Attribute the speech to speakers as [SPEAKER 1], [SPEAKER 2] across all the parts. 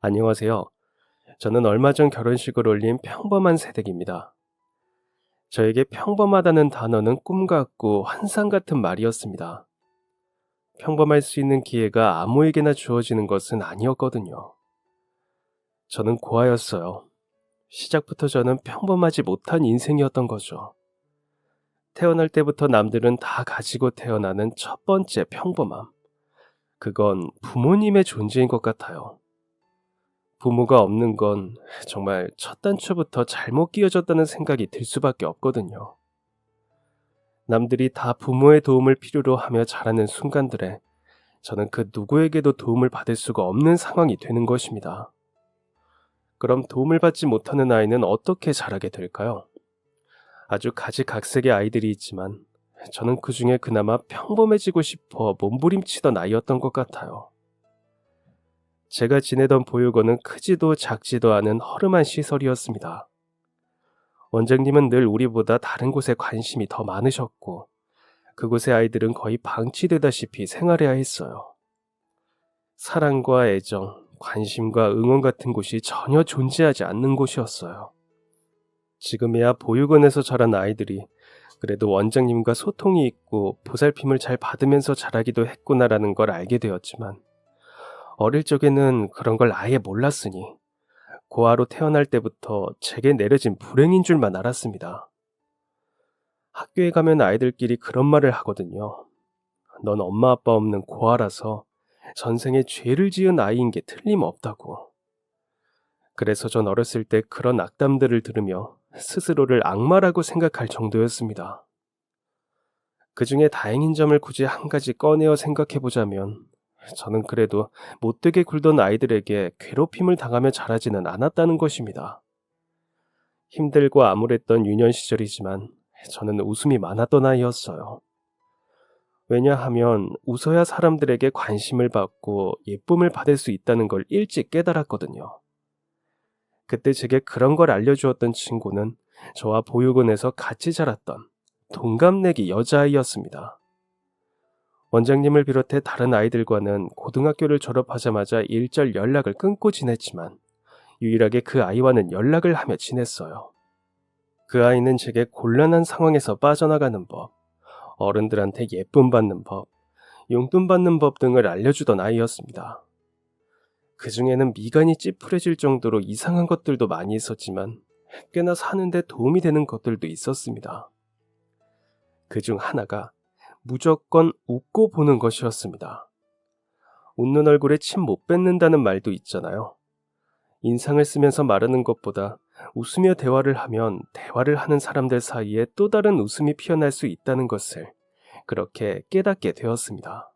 [SPEAKER 1] 안녕하세요. 저는 얼마 전 결혼식을 올린 평범한 새댁입니다. 저에게 평범하다는 단어는 꿈 같고 환상 같은 말이었습니다. 평범할 수 있는 기회가 아무에게나 주어지는 것은 아니었거든요. 저는 고아였어요. 시작부터 저는 평범하지 못한 인생이었던 거죠. 태어날 때부터 남들은 다 가지고 태어나는 첫 번째 평범함. 그건 부모님의 존재인 것 같아요. 부모가 없는 건 정말 첫 단추부터 잘못 끼워졌다는 생각이 들 수밖에 없거든요. 남들이 다 부모의 도움을 필요로 하며 자라는 순간들에 저는 그 누구에게도 도움을 받을 수가 없는 상황이 되는 것입니다. 그럼 도움을 받지 못하는 아이는 어떻게 자라게 될까요? 아주 가지각색의 아이들이 있지만 저는 그 중에 그나마 평범해지고 싶어 몸부림치던 아이였던 것 같아요. 제가 지내던 보육원은 크지도 작지도 않은 허름한 시설이었습니다. 원장님은 늘 우리보다 다른 곳에 관심이 더 많으셨고 그곳의 아이들은 거의 방치되다시피 생활해야 했어요. 사랑과 애정, 관심과 응원 같은 곳이 전혀 존재하지 않는 곳이었어요. 지금이야 보육원에서 자란 아이들이 그래도 원장님과 소통이 있고 보살핌을 잘 받으면서 자라기도 했구나라는 걸 알게 되었지만 어릴 적에는 그런 걸 아예 몰랐으니 고아로 태어날 때부터 제게 내려진 불행인 줄만 알았습니다. 학교에 가면 아이들끼리 그런 말을 하거든요. 넌 엄마 아빠 없는 고아라서 전생에 죄를 지은 아이인 게 틀림없다고. 그래서 전 어렸을 때 그런 악담들을 들으며 스스로를 악마라고 생각할 정도였습니다. 그 중에 다행인 점을 굳이 한 가지 꺼내어 생각해보자면 저는 그래도 못되게 굴던 아이들에게 괴롭힘을 당하며 자라지는 않았다는 것입니다. 힘들고 암울했던 유년 시절이지만 저는 웃음이 많았던 아이였어요. 왜냐하면 웃어야 사람들에게 관심을 받고 예쁨을 받을 수 있다는 걸 일찍 깨달았거든요. 그때 제게 그런 걸 알려주었던 친구는 저와 보육원에서 같이 자랐던 동갑내기 여자아이였습니다. 원장님을 비롯해 다른 아이들과는 고등학교를 졸업하자마자 일절 연락을 끊고 지냈지만 유일하게 그 아이와는 연락을 하며 지냈어요. 그 아이는 제게 곤란한 상황에서 빠져나가는 법, 어른들한테 예쁨 받는 법, 용돈 받는 법 등을 알려주던 아이였습니다. 그 중에는 미간이 찌푸려질 정도로 이상한 것들도 많이 있었지만 꽤나 사는데 도움이 되는 것들도 있었습니다. 그 중 하나가 무조건 웃고 보는 것이었습니다. 웃는 얼굴에 침 못 뱉는다는 말도 있잖아요. 인상을 쓰면서 말하는 것보다 웃으며 대화를 하면 대화를 하는 사람들 사이에 또 다른 웃음이 피어날 수 있다는 것을 그렇게 깨닫게 되었습니다.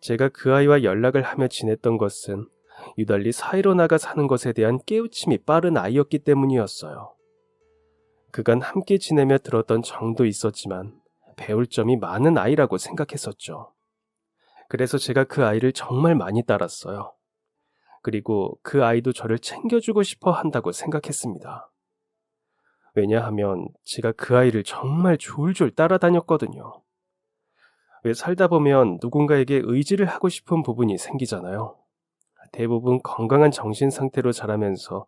[SPEAKER 1] 제가 그 아이와 연락을 하며 지냈던 것은 유달리 사회로 나가 사는 것에 대한 깨우침이 빠른 아이였기 때문이었어요. 그간 함께 지내며 들었던 정도 있었지만 배울 점이 많은 아이라고 생각했었죠. 그래서 제가 그 아이를 정말 많이 따랐어요. 그리고 그 아이도 저를 챙겨주고 싶어 한다고 생각했습니다. 왜냐하면 제가 그 아이를 정말 졸졸 따라다녔거든요. 왜 살다 보면 누군가에게 의지를 하고 싶은 부분이 생기잖아요. 대부분 건강한 정신 상태로 자라면서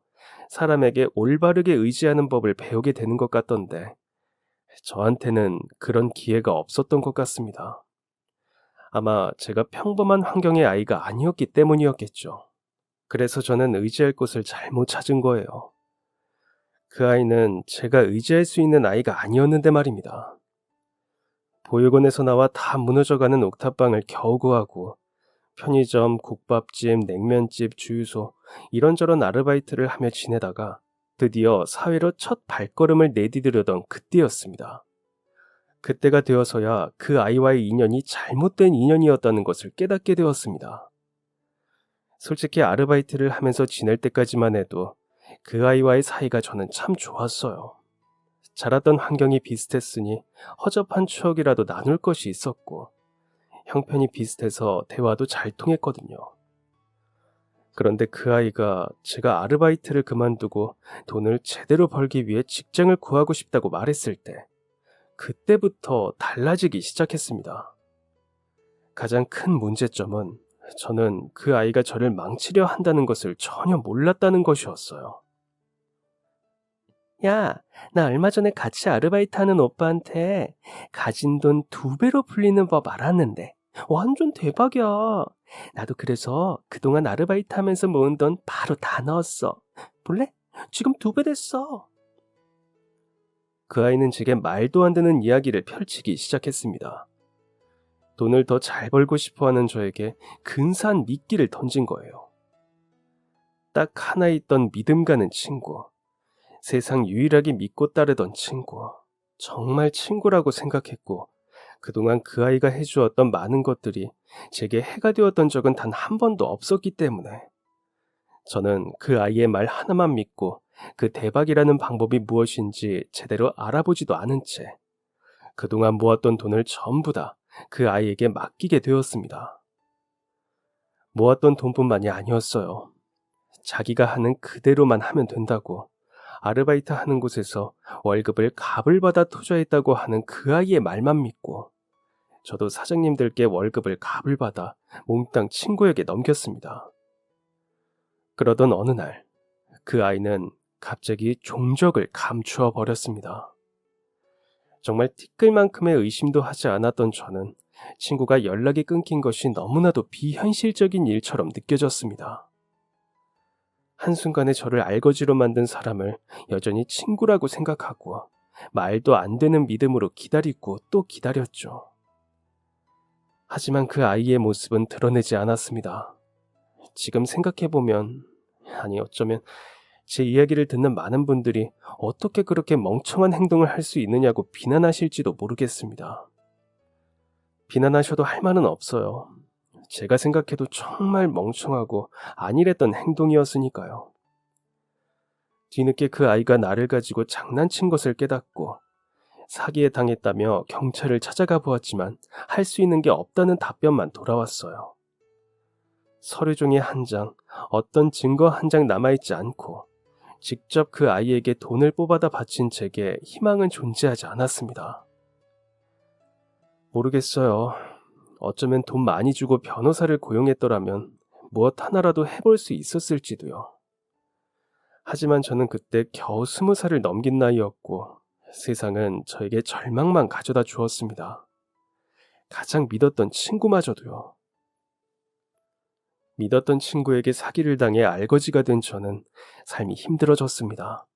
[SPEAKER 1] 사람에게 올바르게 의지하는 법을 배우게 되는 것 같던데 저한테는 그런 기회가 없었던 것 같습니다. 아마 제가 평범한 환경의 아이가 아니었기 때문이었겠죠. 그래서 저는 의지할 곳을 잘못 찾은 거예요. 그 아이는 제가 의지할 수 있는 아이가 아니었는데 말입니다. 보육원에서 나와 다 무너져가는 옥탑방을 겨우 구하고 편의점, 국밥집, 냉면집, 주유소 이런저런 아르바이트를 하며 지내다가 드디어 사회로 첫 발걸음을 내디디려던 그때였습니다. 그때가 되어서야 그 아이와의 인연이 잘못된 인연이었다는 것을 깨닫게 되었습니다. 솔직히 아르바이트를 하면서 지낼 때까지만 해도 그 아이와의 사이가 저는 참 좋았어요. 자랐던 환경이 비슷했으니 허접한 추억이라도 나눌 것이 있었고 형편이 비슷해서 대화도 잘 통했거든요. 그런데 그 아이가 제가 아르바이트를 그만두고 돈을 제대로 벌기 위해 직장을 구하고 싶다고 말했을 때 그때부터 달라지기 시작했습니다. 가장 큰 문제점은 저는 그 아이가 저를 망치려 한다는 것을 전혀 몰랐다는 것이었어요. 야, 나 얼마 전에 같이 아르바이트 하는 오빠한테 가진 돈 2배로 불리는 법 알았는데 완전 대박이야. 나도 그래서 그동안 아르바이트 하면서 모은 돈 바로 다 넣었어. 볼래? 지금 2배 됐어. 그 아이는 제게 말도 안 되는 이야기를 펼치기 시작했습니다. 돈을 더 잘 벌고 싶어 하는 저에게 근사한 미끼를 던진 거예요. 딱 하나 있던 믿음 가는 친구. 세상 유일하게 믿고 따르던 친구. 정말 친구라고 생각했고 그동안 그 아이가 해주었던 많은 것들이 제게 해가 되었던 적은 단 한 번도 없었기 때문에 저는 그 아이의 말 하나만 믿고 그 대박이라는 방법이 무엇인지 제대로 알아보지도 않은 채 그동안 모았던 돈을 전부 다 그 아이에게 맡기게 되었습니다. 모았던 돈뿐만이 아니었어요. 자기가 하는 그대로만 하면 된다고 아르바이트 하는 곳에서 월급을 갑을 받아 투자했다고 하는 그 아이의 말만 믿고 저도 사장님들께 월급을 갑을 받아 몽땅 친구에게 넘겼습니다. 그러던 어느 날 그 아이는 갑자기 종적을 감추어 버렸습니다. 정말 티끌만큼의 의심도 하지 않았던 저는 친구가 연락이 끊긴 것이 너무나도 비현실적인 일처럼 느껴졌습니다. 한순간에 저를 알거지로 만든 사람을 여전히 친구라고 생각하고 말도 안 되는 믿음으로 기다리고 또 기다렸죠. 하지만 그 아이의 모습은 드러내지 않았습니다. 지금 생각해보면, 아니 어쩌면 제 이야기를 듣는 많은 분들이 어떻게 그렇게 멍청한 행동을 할 수 있느냐고 비난하실지도 모르겠습니다. 비난하셔도 할 말은 없어요. 제가 생각해도 정말 멍청하고 안일했던 행동이었으니까요. 뒤늦게 그 아이가 나를 가지고 장난친 것을 깨닫고 사기에 당했다며 경찰을 찾아가 보았지만 할 수 있는 게 없다는 답변만 돌아왔어요. 서류종이 한 장, 어떤 증거 한 장 남아있지 않고 직접 그 아이에게 돈을 뽑아다 바친 제게 희망은 존재하지 않았습니다. 모르겠어요. 어쩌면 돈 많이 주고 변호사를 고용했더라면 무엇 하나라도 해볼 수 있었을지도요. 하지만 저는 그때 겨우 20살을 넘긴 나이였고 세상은 저에게 절망만 가져다 주었습니다. 가장 믿었던 친구마저도요. 믿었던 친구에게 사기를 당해 알거지가 된 저는 삶이 힘들어졌습니다.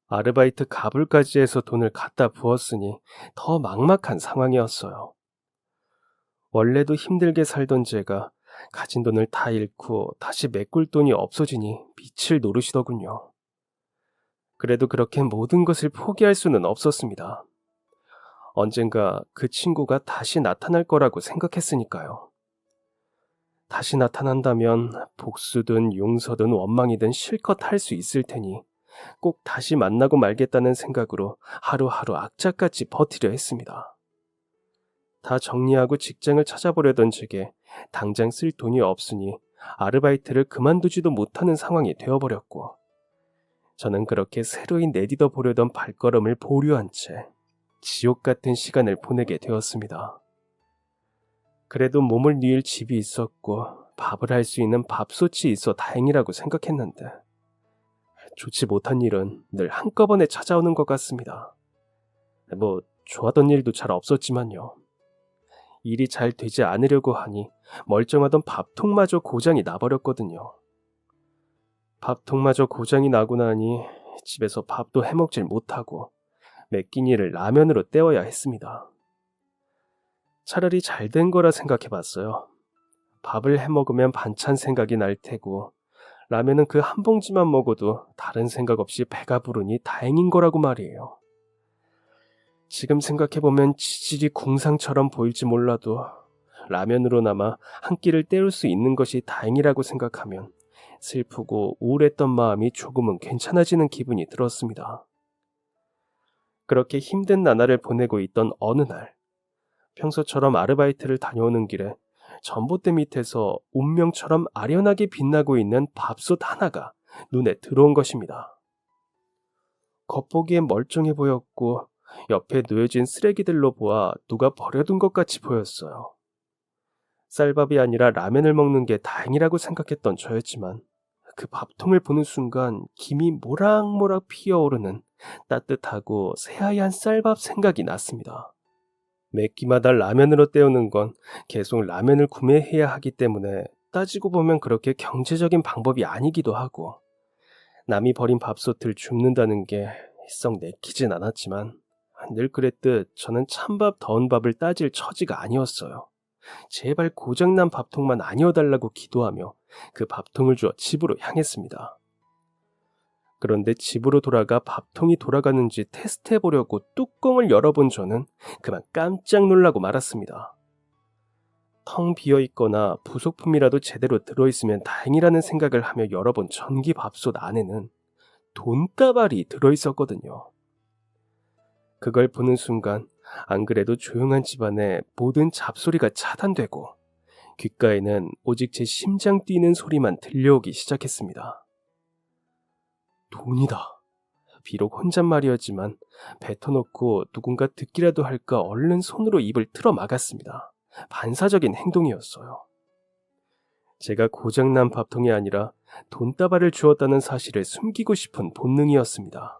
[SPEAKER 1] 아르바이트 가불까지 해서 돈을 갖다 부었으니 더 막막한 상황이었어요. 원래도 힘들게 살던 제가 가진 돈을 다 잃고 다시 메꿀 돈이 없어지니 빛을 노르시더군요. 그래도 그렇게 모든 것을 포기할 수는 없었습니다. 언젠가 그 친구가 다시 나타날 거라고 생각했으니까요. 다시 나타난다면 복수든 용서든 원망이든 실컷 할 수 있을 테니 꼭 다시 만나고 말겠다는 생각으로 하루하루 악착같이 버티려 했습니다. 다 정리하고 직장을 찾아보려던 제게 당장 쓸 돈이 없으니 아르바이트를 그만두지도 못하는 상황이 되어버렸고 저는 그렇게 새로이 내디뎌 보려던 발걸음을 보류한 채 지옥 같은 시간을 보내게 되었습니다. 그래도 몸을 누일 집이 있었고 밥을 할 수 있는 밥솥이 있어 다행이라고 생각했는데 좋지 못한 일은 늘 한꺼번에 찾아오는 것 같습니다. 좋았던 일도 잘 없었지만요. 일이 잘 되지 않으려고 하니 멀쩡하던 밥통마저 고장이 나버렸거든요. 밥통마저 고장이 나고 나니 집에서 밥도 해먹질 못하고 매 끼니를 라면으로 때워야 했습니다. 차라리 잘 된 거라 생각해봤어요. 밥을 해먹으면 반찬 생각이 날 테고 라면은 그 한 봉지만 먹어도 다른 생각 없이 배가 부르니 다행인 거라고 말이에요. 지금 생각해보면 지질이 궁상처럼 보일지 몰라도 라면으로나마 한 끼를 때울 수 있는 것이 다행이라고 생각하면 슬프고 우울했던 마음이 조금은 괜찮아지는 기분이 들었습니다. 그렇게 힘든 나날을 보내고 있던 어느 날 평소처럼 아르바이트를 다녀오는 길에 전봇대 밑에서 운명처럼 아련하게 빛나고 있는 밥솥 하나가 눈에 들어온 것입니다. 겉보기엔 멀쩡해 보였고 옆에 놓여진 쓰레기들로 보아 누가 버려둔 것 같이 보였어요. 쌀밥이 아니라 라면을 먹는 게 다행이라고 생각했던 저였지만 그 밥통을 보는 순간 김이 모락모락 피어오르는 따뜻하고 새하얀 쌀밥 생각이 났습니다. 매 끼마다 라면으로 때우는 건 계속 라면을 구매해야 하기 때문에 따지고 보면 그렇게 경제적인 방법이 아니기도 하고, 남이 버린 밥솥을 줍는다는 게 썩 내키진 않았지만 늘 그랬듯 저는 찬밥 더운 밥을 따질 처지가 아니었어요. 제발 고장난 밥통만 아니어달라고 기도하며 그 밥통을 주어 집으로 향했습니다. 그런데 집으로 돌아가 밥통이 돌아가는지 테스트해보려고 뚜껑을 열어본 저는 그만 깜짝 놀라고 말았습니다. 텅 비어있거나 부속품이라도 제대로 들어있으면 다행이라는 생각을 하며 열어본 전기 밥솥 안에는 돈다발이 들어있었거든요. 그걸 보는 순간 안 그래도 조용한 집안의 모든 잡소리가 차단되고 귓가에는 오직 제 심장 뛰는 소리만 들려오기 시작했습니다. 돈이다. 비록 혼잣말이었지만 뱉어놓고 누군가 듣기라도 할까 얼른 손으로 입을 틀어 막았습니다. 반사적인 행동이었어요. 제가 고장난 밥통이 아니라 돈다발을 주었다는 사실을 숨기고 싶은 본능이었습니다.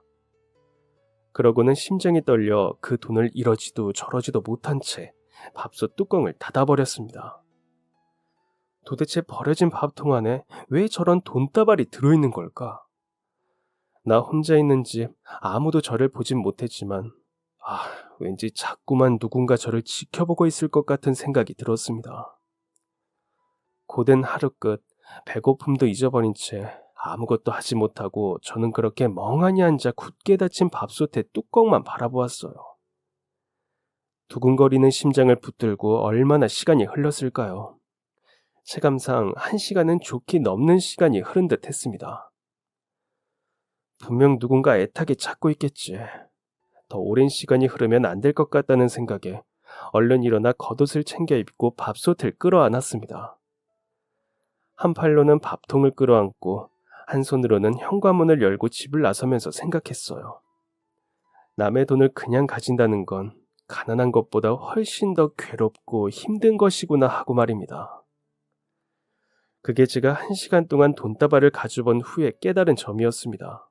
[SPEAKER 1] 그러고는 심장이 떨려 그 돈을 이러지도 저러지도 못한 채 밥솥 뚜껑을 닫아버렸습니다. 도대체 버려진 밥통 안에 왜 저런 돈다발이 들어있는 걸까? 나 혼자 있는 집 아무도 저를 보진 못했지만 왠지 자꾸만 누군가 저를 지켜보고 있을 것 같은 생각이 들었습니다. 고된 하루 끝 배고픔도 잊어버린 채 아무것도 하지 못하고 저는 그렇게 멍하니 앉아 굳게 닫힌 밥솥의 뚜껑만 바라보았어요. 두근거리는 심장을 붙들고 얼마나 시간이 흘렀을까요? 체감상 1시간은 좋게 넘는 시간이 흐른 듯 했습니다. 분명 누군가 애타게 찾고 있겠지. 더 오랜 시간이 흐르면 안 될 것 같다는 생각에 얼른 일어나 겉옷을 챙겨 입고 밥솥을 끌어안았습니다. 한 팔로는 밥통을 끌어안고 한 손으로는 현관문을 열고 집을 나서면서 생각했어요. 남의 돈을 그냥 가진다는 건 가난한 것보다 훨씬 더 괴롭고 힘든 것이구나 하고 말입니다. 그게 제가 1시간 동안 돈다발을 가져본 후에 깨달은 점이었습니다.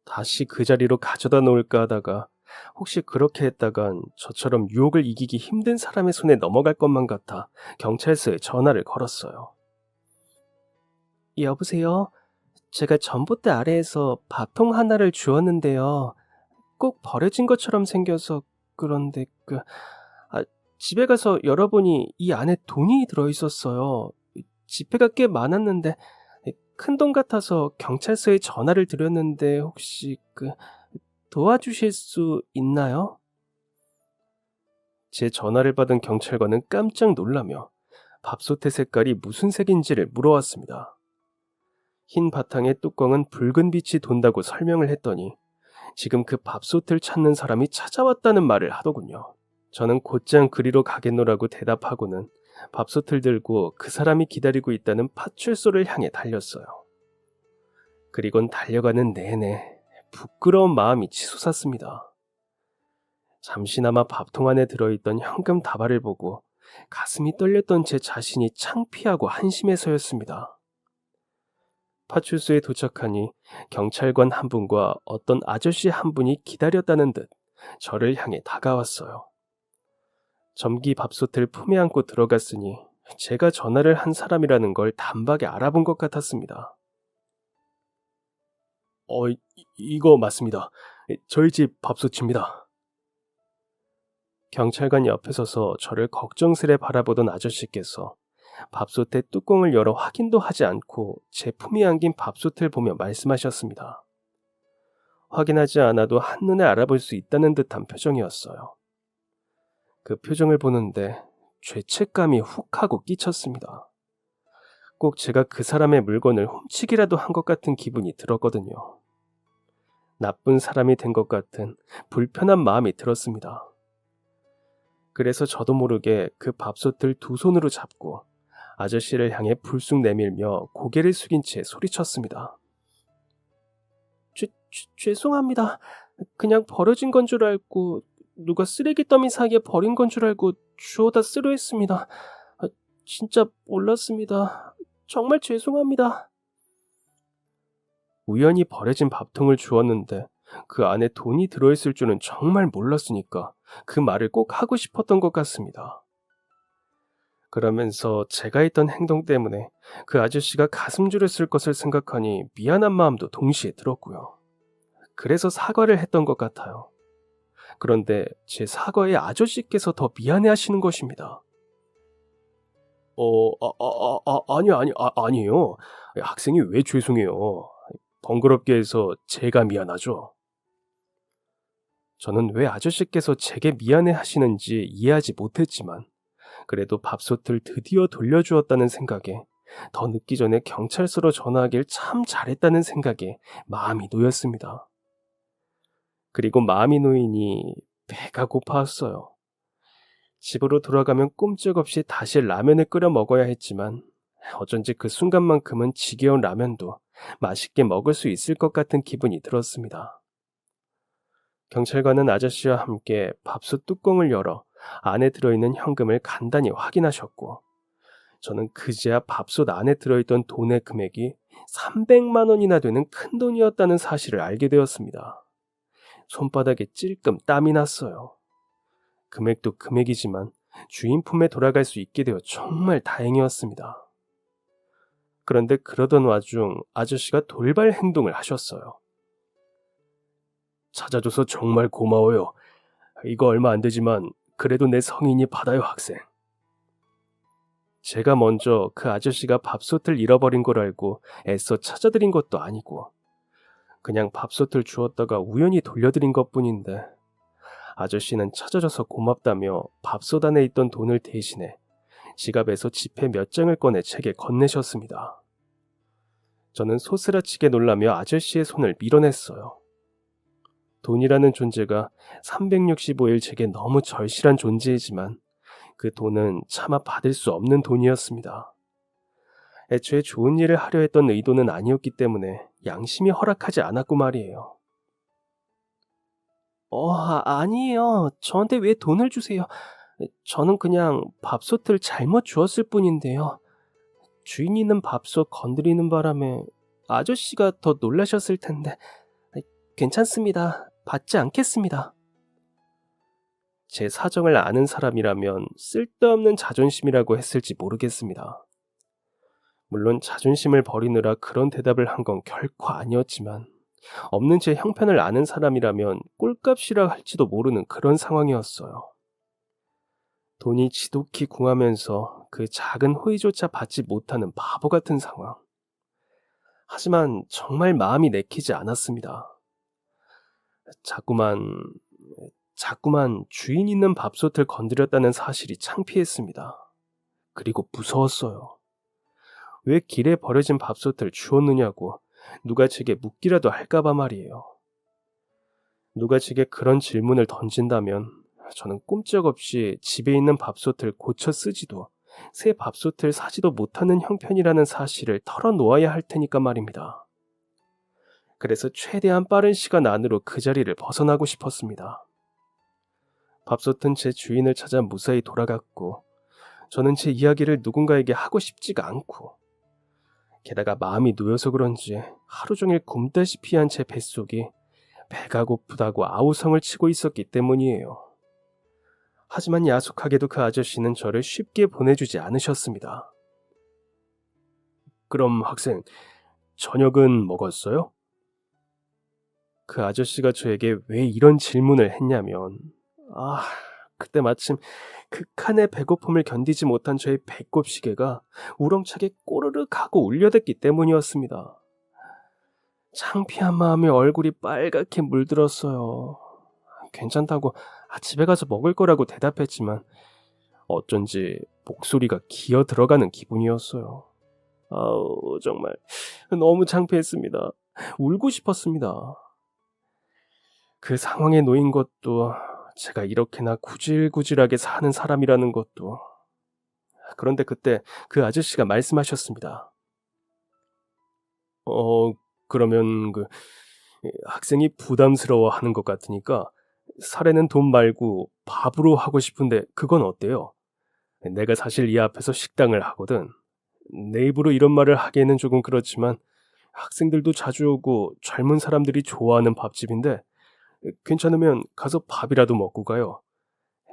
[SPEAKER 1] 다시 그 자리로 가져다 놓을까 하다가 혹시 그렇게 했다간 저처럼 유혹을 이기기 힘든 사람의 손에 넘어갈 것만 같아 경찰서에 전화를 걸었어요. 여보세요? 제가 전봇대 아래에서 밥통 하나를 주었는데요. 꼭 버려진 것처럼 생겨서 그런데 집에 가서 열어보니 이 안에 돈이 들어있었어요. 지폐가 꽤 많았는데 큰돈 같아서 경찰서에 전화를 드렸는데 혹시 도와주실 수 있나요? 제 전화를 받은 경찰관은 깜짝 놀라며 밥솥의 색깔이 무슨 색인지를 물어왔습니다. 흰 바탕의 뚜껑은 붉은 빛이 돈다고 설명을 했더니 지금 그 밥솥을 찾는 사람이 찾아왔다는 말을 하더군요. 저는 곧장 그리로 가겠노라고 대답하고는 밥솥을 들고 그 사람이 기다리고 있다는 파출소를 향해 달렸어요. 그리곤 달려가는 내내 부끄러운 마음이 치솟았습니다. 잠시나마 밥통 안에 들어있던 현금 다발을 보고 가슴이 떨렸던 제 자신이 창피하고 한심해서였습니다. 파출소에 도착하니 경찰관 한 분과 어떤 아저씨 한 분이 기다렸다는 듯 저를 향해 다가왔어요. 점기 밥솥을 품에 안고 들어갔으니 제가 전화를 한 사람이라는 걸 단박에 알아본 것 같았습니다. 이거 맞습니다. 저희 집 밥솥입니다. 경찰관 옆에 서서 저를 걱정스레 바라보던 아저씨께서 밥솥의 뚜껑을 열어 확인도 하지 않고 제 품에 안긴 밥솥을 보며 말씀하셨습니다. 확인하지 않아도 한눈에 알아볼 수 있다는 듯한 표정이었어요. 그 표정을 보는데 죄책감이 훅 하고 끼쳤습니다. 꼭 제가 그 사람의 물건을 훔치기라도 한 것 같은 기분이 들었거든요. 나쁜 사람이 된 것 같은 불편한 마음이 들었습니다. 그래서 저도 모르게 그 밥솥을 두 손으로 잡고 아저씨를 향해 불쑥 내밀며 고개를 숙인 채 소리쳤습니다. 죄송합니다. 그냥 버려진 건 줄 알고 누가 쓰레기 더미 사이에 버린 건 줄 알고 주워다 쓰려 했습니다. 진짜 몰랐습니다. 정말 죄송합니다. 우연히 버려진 밥통을 주었는데 그 안에 돈이 들어있을 줄은 정말 몰랐으니까 그 말을 꼭 하고 싶었던 것 같습니다. 그러면서 제가 했던 행동 때문에 그 아저씨가 가슴줄을 쓸 것을 생각하니 미안한 마음도 동시에 들었고요. 그래서 사과를 했던 것 같아요. 그런데 제 사과에 아저씨께서 더 미안해 하시는 것입니다. 아니에요. 학생이 왜 죄송해요. 번거롭게 해서 제가 미안하죠. 저는 왜 아저씨께서 제게 미안해 하시는지 이해하지 못했지만 그래도 밥솥을 드디어 돌려주었다는 생각에 더 늦기 전에 경찰서로 전화하길 참 잘했다는 생각에 마음이 놓였습니다. 그리고 마음이 놓이니 배가 고파왔어요. 집으로 돌아가면 꼼짝없이 다시 라면을 끓여 먹어야 했지만 어쩐지 그 순간만큼은 지겨운 라면도 맛있게 먹을 수 있을 것 같은 기분이 들었습니다. 경찰관은 아저씨와 함께 밥솥 뚜껑을 열어 안에 들어있는 현금을 간단히 확인하셨고 저는 그제야 밥솥 안에 들어있던 돈의 금액이 300만 원이나 되는 큰 돈이었다는 사실을 알게 되었습니다. 손바닥에 찔끔 땀이 났어요. 금액도 금액이지만 주인 품에 돌아갈 수 있게 되어 정말 다행이었습니다. 그런데 그러던 와중 아저씨가 돌발 행동을 하셨어요. 찾아줘서 정말 고마워요. 이거 얼마 안 되지만 그래도 내 성인이 받아요, 학생. 제가 먼저 그 아저씨가 밥솥을 잃어버린 걸 알고 애써 찾아드린 것도 아니고 그냥 밥솥을 주었다가 우연히 돌려드린 것뿐인데 아저씨는 찾아줘서 고맙다며 밥솥 안에 있던 돈을 대신해 지갑에서 지폐 몇 장을 꺼내 제게 건네셨습니다. 저는 소스라치게 놀라며 아저씨의 손을 밀어냈어요. 돈이라는 존재가 365일 제게 너무 절실한 존재이지만 그 돈은 차마 받을 수 없는 돈이었습니다. 애초에 좋은 일을 하려 했던 의도는 아니었기 때문에 양심이 허락하지 않았고 말이에요. 아니에요. 저한테 왜 돈을 주세요? 저는 그냥 밥솥을 잘못 주었을 뿐인데요. 주인 있는 밥솥 건드리는 바람에 아저씨가 더 놀라셨을 텐데 괜찮습니다. 받지 않겠습니다. 제 사정을 아는 사람이라면 쓸데없는 자존심이라고 했을지 모르겠습니다. 물론 자존심을 버리느라 그런 대답을 한 건 결코 아니었지만 없는 제 형편을 아는 사람이라면 꼴값이라 할지도 모르는 그런 상황이었어요. 돈이 지독히 궁하면서 그 작은 호의조차 받지 못하는 바보 같은 상황. 하지만 정말 마음이 내키지 않았습니다. 자꾸만 주인 있는 밥솥을 건드렸다는 사실이 창피했습니다. 그리고 무서웠어요. 왜 길에 버려진 밥솥을 주었느냐고 누가 제게 묻기라도 할까봐 말이에요. 누가 제게 그런 질문을 던진다면 저는 꼼짝없이 집에 있는 밥솥을 고쳐 쓰지도 새 밥솥을 사지도 못하는 형편이라는 사실을 털어놓아야 할 테니까 말입니다. 그래서 최대한 빠른 시간 안으로 그 자리를 벗어나고 싶었습니다. 밥솥은 제 주인을 찾아 무사히 돌아갔고 저는 제 이야기를 누군가에게 하고 싶지가 않고 게다가 마음이 놓여서 그런지 하루 종일 굶다시피 한 제 뱃속이 배가 고프다고 아우성을 치고 있었기 때문이에요. 하지만 야속하게도 그 아저씨는 저를 쉽게 보내주지 않으셨습니다. 그럼 학생, 저녁은 먹었어요? 그 아저씨가 저에게 왜 이런 질문을 했냐면 그때 마침 극한의 배고픔을 견디지 못한 저의 배꼽시계가 우렁차게 꼬르륵 하고 울려댔기 때문이었습니다. 창피한 마음에 얼굴이 빨갛게 물들었어요. 괜찮다고 집에 가서 먹을 거라고 대답했지만 어쩐지 목소리가 기어 들어가는 기분이었어요. 정말 너무 창피했습니다. 울고 싶었습니다. 그 상황에 놓인 것도 제가 이렇게나 구질구질하게 사는 사람이라는 것도. 그런데 그때 그 아저씨가 말씀하셨습니다. 그러면 학생이 부담스러워하는 것 같으니까 사례는 돈 말고 밥으로 하고 싶은데 그건 어때요? 내가 사실 이 앞에서 식당을 하거든. 내 입으로 이런 말을 하기에는 조금 그렇지만 학생들도 자주 오고 젊은 사람들이 좋아하는 밥집인데 괜찮으면 가서 밥이라도 먹고 가요.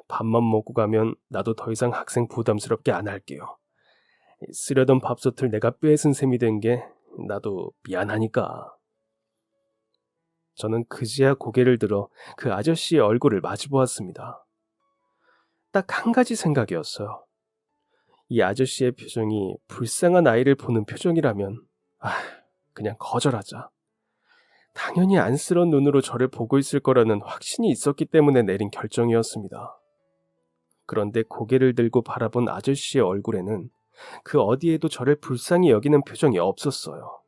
[SPEAKER 1] 밥만 먹고 가면 나도 더 이상 학생 부담스럽게 안 할게요. 쓰려던 밥솥을 내가 뺏은 셈이 된 게 나도 미안하니까. 저는 그제야 고개를 들어 그 아저씨의 얼굴을 마주 보았습니다. 딱 한 가지 생각이었어요. 이 아저씨의 표정이 불쌍한 아이를 보는 표정이라면 그냥 거절하자. 당연히 안쓰러운 눈으로 저를 보고 있을 거라는 확신이 있었기 때문에 내린 결정이었습니다. 그런데 고개를 들고 바라본 아저씨의 얼굴에는 그 어디에도 저를 불쌍히 여기는 표정이 없었어요.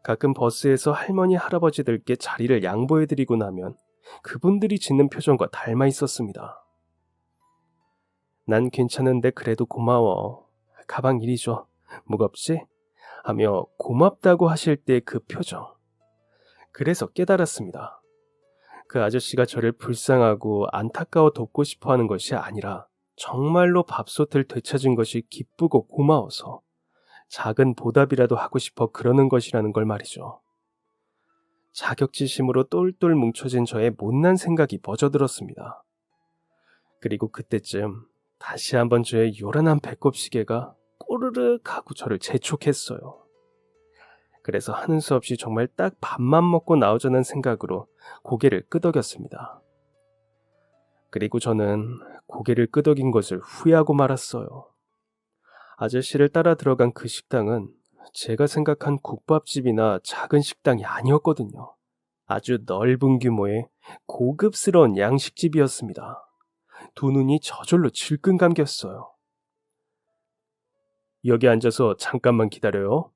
[SPEAKER 1] 가끔 버스에서 할머니 할아버지들께 자리를 양보해드리고 나면 그분들이 짓는 표정과 닮아 있었습니다. 난 괜찮은데 그래도 고마워. 가방 이리 줘. 무겁지? 하며 고맙다고 하실 때 그 표정. 그래서 깨달았습니다. 그 아저씨가 저를 불쌍하고 안타까워 돕고 싶어 하는 것이 아니라 정말로 밥솥을 되찾은 것이 기쁘고 고마워서 작은 보답이라도 하고 싶어 그러는 것이라는 걸 말이죠. 자격지심으로 똘똘 뭉쳐진 저의 못난 생각이 멎어들었습니다. 그리고 그때쯤 다시 한번 저의 요란한 배꼽시계가 꼬르륵 하고 저를 재촉했어요. 그래서 하는 수 없이 정말 딱 밥만 먹고 나오자는 생각으로 고개를 끄덕였습니다. 그리고 저는 고개를 끄덕인 것을 후회하고 말았어요. 아저씨를 따라 들어간 그 식당은 제가 생각한 국밥집이나 작은 식당이 아니었거든요. 아주 넓은 규모의 고급스러운 양식집이었습니다. 두 눈이 저절로 질끈 감겼어요. 여기 앉아서 잠깐만 기다려요.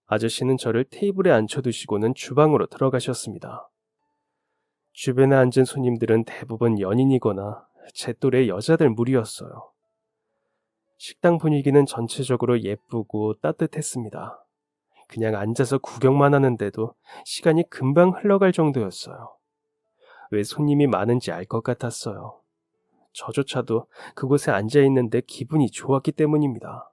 [SPEAKER 1] 아저씨는 저를 테이블에 앉혀두시고는 주방으로 들어가셨습니다. 주변에 앉은 손님들은 대부분 연인이거나 제 또래 여자들 무리였어요. 식당 분위기는 전체적으로 예쁘고 따뜻했습니다. 그냥 앉아서 구경만 하는데도 시간이 금방 흘러갈 정도였어요. 왜 손님이 많은지 알 것 같았어요. 저조차도 그곳에 앉아있는데 기분이 좋았기 때문입니다.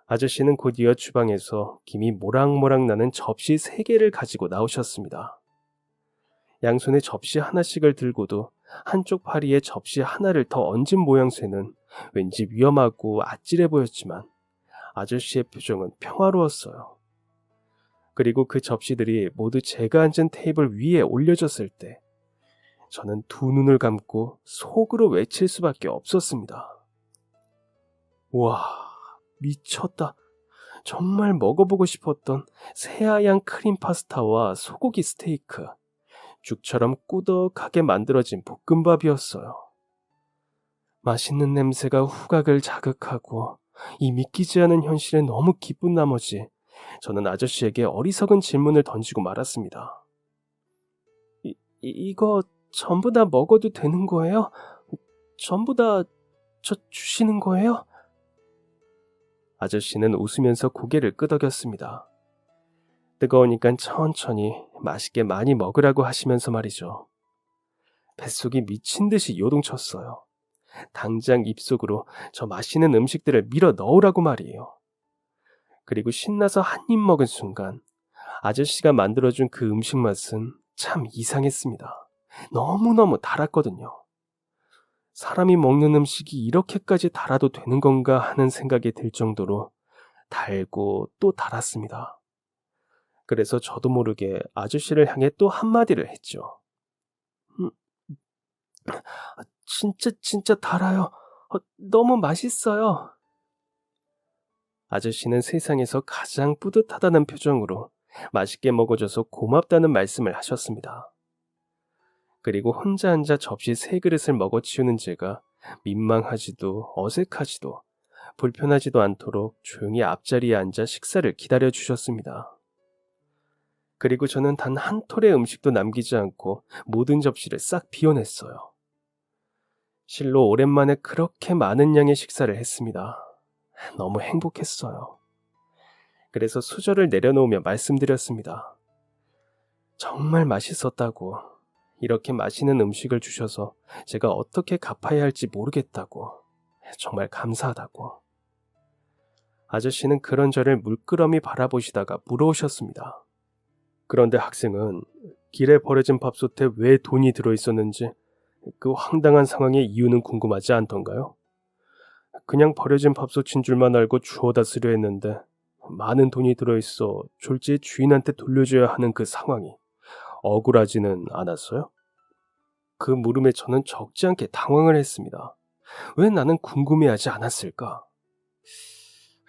[SPEAKER 1] 아저씨는 곧이어 주방에서 김이 모락모락 나는 접시 3개를 가지고 나오셨습니다. 양손에 접시 하나씩을 들고도 한쪽 파리에 접시 하나를 더 얹은 모양새는 왠지 위험하고 아찔해 보였지만 아저씨의 표정은 평화로웠어요. 그리고 그 접시들이 모두 제가 앉은 테이블 위에 올려졌을 때 저는 두 눈을 감고 속으로 외칠 수밖에 없었습니다. 와, 미쳤다. 정말 먹어보고 싶었던 새하얀 크림 파스타와 소고기 스테이크, 죽처럼 꾸덕하게 만들어진 볶음밥이었어요. 맛있는 냄새가 후각을 자극하고 이 믿기지 않은 현실에 너무 기쁜 나머지 저는 아저씨에게 어리석은 질문을 던지고 말았습니다. 이거 전부 다 먹어도 되는 거예요? 전부 다 저 주시는 거예요? 아저씨는 웃으면서 고개를 끄덕였습니다. 뜨거우니까 천천히 맛있게 많이 먹으라고 하시면서 말이죠. 뱃속이 미친 듯이 요동쳤어요. 당장 입속으로 저 맛있는 음식들을 밀어 넣으라고 말이에요. 그리고 신나서 한 입 먹은 순간 아저씨가 만들어준 그 음식 맛은 참 이상했습니다. 너무너무 달았거든요. 사람이 먹는 음식이 이렇게까지 달아도 되는 건가 하는 생각이 들 정도로 달고 또 달았습니다. 그래서 저도 모르게 아저씨를 향해 또 한마디를 했죠. 진짜 달아요. 너무 맛있어요. 아저씨는 세상에서 가장 뿌듯하다는 표정으로 맛있게 먹어줘서 고맙다는 말씀을 하셨습니다. 그리고 혼자 앉아 접시 3그릇을 먹어치우는 제가 민망하지도 어색하지도 불편하지도 않도록 조용히 앞자리에 앉아 식사를 기다려 주셨습니다. 그리고 저는 단 한 톨의 음식도 남기지 않고 모든 접시를 싹 비워냈어요. 실로 오랜만에 그렇게 많은 양의 식사를 했습니다. 너무 행복했어요. 그래서 수저를 내려놓으며 말씀드렸습니다. 정말 맛있었다고. 이렇게 맛있는 음식을 주셔서 제가 어떻게 갚아야 할지 모르겠다고, 정말 감사하다고. 아저씨는 그런 저를 물끄러미 바라보시다가 물어오셨습니다. 그런데 학생은 길에 버려진 밥솥에 왜 돈이 들어있었는지 그 황당한 상황의 이유는 궁금하지 않던가요? 그냥 버려진 밥솥인 줄만 알고 주워다 쓰려 했는데 많은 돈이 들어있어 졸지에 주인한테 돌려줘야 하는 그 상황이 억울하지는 않았어요? 그 물음에 저는 적지 않게 당황을 했습니다. 왜 나는 궁금해하지 않았을까?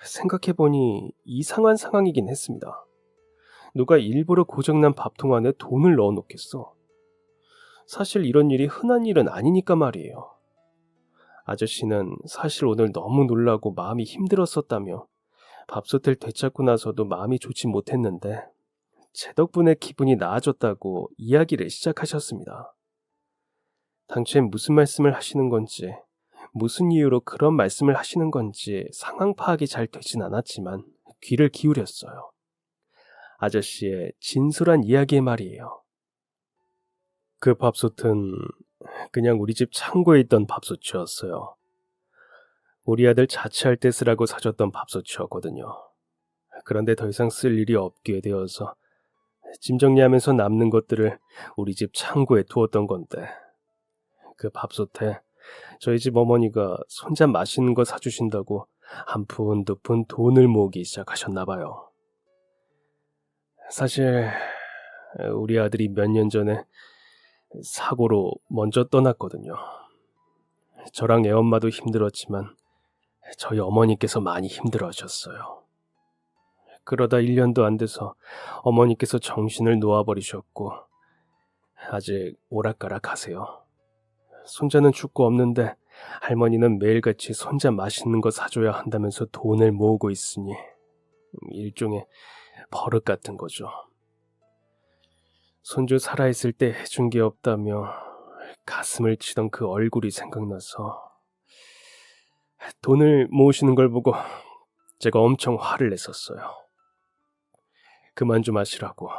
[SPEAKER 1] 생각해보니 이상한 상황이긴 했습니다. 누가 일부러 고장난 밥통 안에 돈을 넣어 놓겠어? 사실 이런 일이 흔한 일은 아니니까 말이에요. 아저씨는 사실 오늘 너무 놀라고 마음이 힘들었었다며 밥솥을 되찾고 나서도 마음이 좋지 못했는데 제 덕분에 기분이 나아졌다고 이야기를 시작하셨습니다. 당초에 무슨 말씀을 하시는 건지, 무슨 이유로 그런 말씀을 하시는 건지 상황 파악이 잘 되진 않았지만 귀를 기울였어요. 아저씨의 진솔한 이야기의 말이에요. 그 밥솥은 그냥 우리 집 창고에 있던 밥솥이었어요. 우리 아들 자취할 때 쓰라고 사줬던 밥솥이었거든요. 그런데 더 이상 쓸 일이 없게 되어서 짐 정리하면서 남는 것들을 우리 집 창고에 두었던 건데 그 밥솥에 저희 집 어머니가 손자 맛있는 거 사주신다고 한 푼 두 푼 돈을 모으기 시작하셨나 봐요. 사실 우리 아들이 몇 년 전에 사고로 먼저 떠났거든요. 저랑 애엄마도 힘들었지만 저희 어머니께서 많이 힘들어하셨어요. 그러다 1년도 안 돼서 어머니께서 정신을 놓아버리셨고 아직 오락가락 하세요. 손자는 죽고 없는데 할머니는 매일같이 손자 맛있는 거 사줘야 한다면서 돈을 모으고 있으니 일종의 버릇 같은 거죠. 손주 살아있을 때 해준 게 없다며 가슴을 치던 그 얼굴이 생각나서 돈을 모으시는 걸 보고 제가 엄청 화를 냈었어요. 그만 좀 하시라고.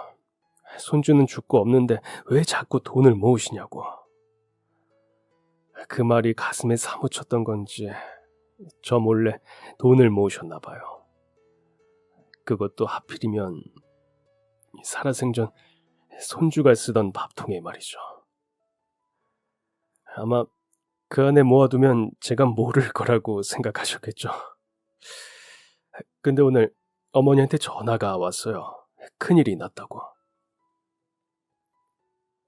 [SPEAKER 1] 손주는 죽고 없는데 왜 자꾸 돈을 모으시냐고. 그 말이 가슴에 사무쳤던 건지 저 몰래 돈을 모으셨나 봐요. 그것도 하필이면 살아생전 손주가 쓰던 밥통에 말이죠. 아마 그 안에 모아두면 제가 모를 거라고 생각하셨겠죠. 근데 오늘 어머니한테 전화가 왔어요. 큰일이 났다고.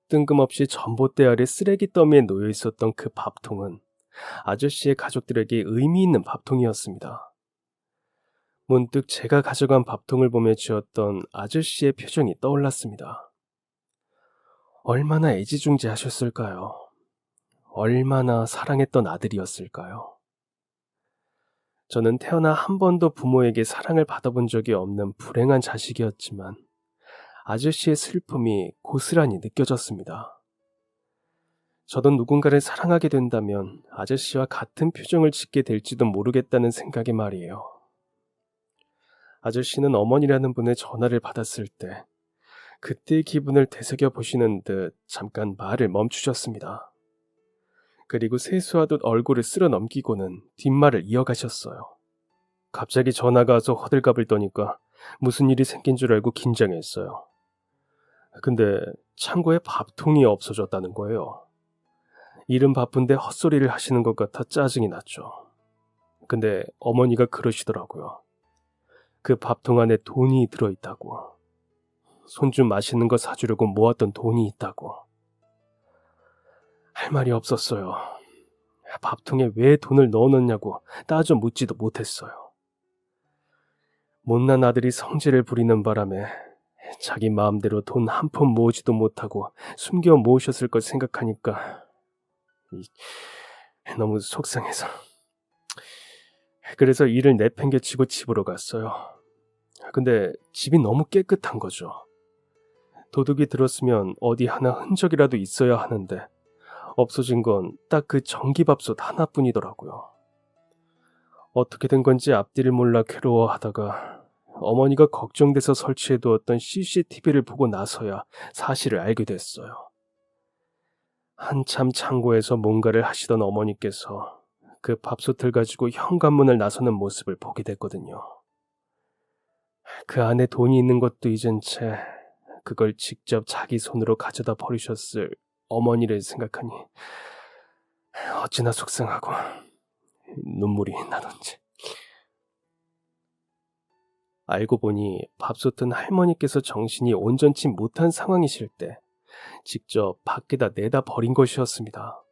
[SPEAKER 1] 뜬금없이 전봇대 아래 쓰레기 더미에 놓여 있었던 그 밥통은 아저씨의 가족들에게 의미 있는 밥통이었습니다. 문득 제가 가져간 밥통을 보며 지었던 아저씨의 표정이 떠올랐습니다. 얼마나 애지중지하셨을까요? 얼마나 사랑했던 아들이었을까요? 저는 태어나 한 번도 부모에게 사랑을 받아본 적이 없는 불행한 자식이었지만 아저씨의 슬픔이 고스란히 느껴졌습니다. 저도 누군가를 사랑하게 된다면 아저씨와 같은 표정을 짓게 될지도 모르겠다는 생각에 말이에요. 아저씨는 어머니라는 분의 전화를 받았을 때 그때의 기분을 되새겨 보시는 듯 잠깐 말을 멈추셨습니다. 그리고 세수하듯 얼굴을 쓸어 넘기고는 뒷말을 이어가셨어요. 갑자기 전화가 와서 호들갑을 떠니까 무슨 일이 생긴 줄 알고 긴장했어요. 근데 창고에 밥통이 없어졌다는 거예요. 일은 바쁜데 헛소리를 하시는 것 같아 짜증이 났죠. 근데 어머니가 그러시더라고요. 그 밥통 안에 돈이 들어있다고. 손주 맛있는 거 사주려고 모았던 돈이 있다고. 할 말이 없었어요. 밥통에 왜 돈을 넣어놓냐고 따져 묻지도 못했어요. 못난 아들이 성질을 부리는 바람에 자기 마음대로 돈 한 푼 모으지도 못하고 숨겨 모으셨을 걸 생각하니까 너무 속상해서. 그래서 일을 내팽개치고 집으로 갔어요. 근데 집이 너무 깨끗한 거죠. 도둑이 들었으면 어디 하나 흔적이라도 있어야 하는데 없어진 건 딱 그 전기밥솥 하나뿐이더라고요. 어떻게 된 건지 앞뒤를 몰라 괴로워하다가 어머니가 걱정돼서 설치해두었던 CCTV를 보고 나서야 사실을 알게 됐어요. 한참 창고에서 뭔가를 하시던 어머니께서 그 밥솥을 가지고 현관문을 나서는 모습을 보게 됐거든요. 그 안에 돈이 있는 것도 잊은 채 그걸 직접 자기 손으로 가져다 버리셨을 어머니를 생각하니 어찌나 속상하고 눈물이 나던지. 알고 보니 밥솥은 할머니께서 정신이 온전치 못한 상황이실 때 직접 밖에다 내다 버린 것이었습니다.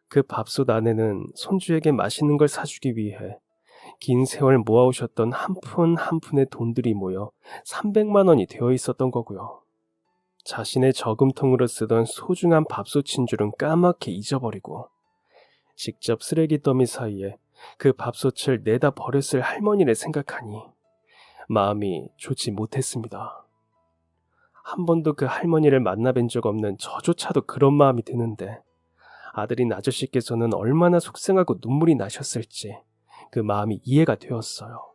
[SPEAKER 1] 그 밥솥 안에는 손주에게 맛있는 걸 사주기 위해 긴 세월 모아오셨던 한 푼 한 푼의 돈들이 모여 300만 원이 되어 있었던 거고요. 자신의 저금통으로 쓰던 소중한 밥솥인 줄은 까맣게 잊어버리고 직접 쓰레기 더미 사이에 그 밥솥을 내다 버렸을 할머니를 생각하니 마음이 좋지 못했습니다. 한 번도 그 할머니를 만나뵌 적 없는 저조차도 그런 마음이 드는데 아들인 아저씨께서는 얼마나 속상하고 눈물이 나셨을지 그 마음이 이해가 되었어요.